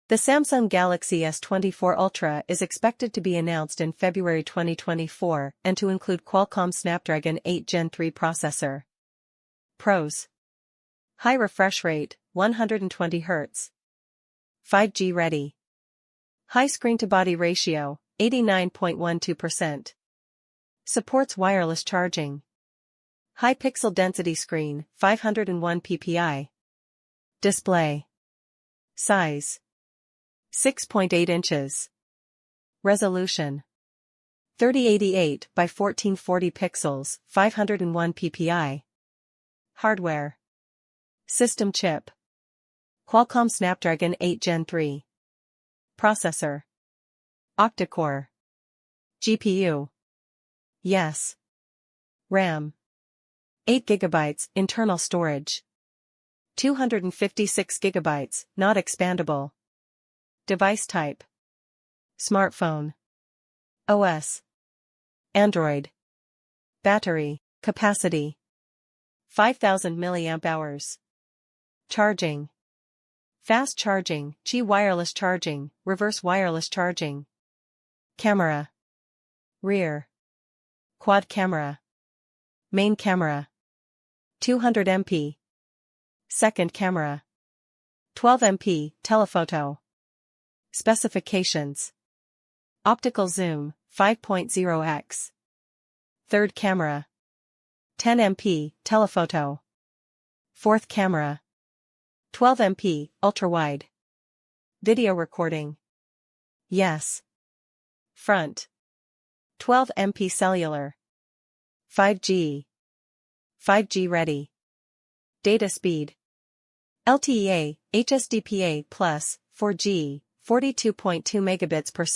The Samsung Galaxy S24 Ultra is expected to be announced in February 2024 and to include Qualcomm Snapdragon 8 Gen 3 processor. Pros: high refresh rate, 120 Hz. 5G ready. High screen-to-body ratio, 89.12%. Supports wireless charging. High pixel density screen, 501 ppi. Display size: 6.8 inches. Resolution: 3088 by 1440 pixels, 501 ppi. Hardware: system chip: Qualcomm Snapdragon 8 Gen 3. Processor: octa-core. GPU: yes. RAM: 8 GB, internal storage. 256 GB, not expandable. Device type: smartphone. OS: Android. Battery capacity: 5000 mAh. Charging: fast charging, Qi wireless charging, reverse wireless charging. Camera: rear. Quad camera. Main camera: 200 MP. Second camera: 12 MP, telephoto. Specifications: optical zoom, 5.0x. Third camera: 10 MP, telephoto. Fourth camera: 12 MP, ultrawide. Video recording: yes. Front: 12 MP cellular. 5G. 5G ready. Data speed: LTE-A, HSDPA+, 4G, 42.2 megabits per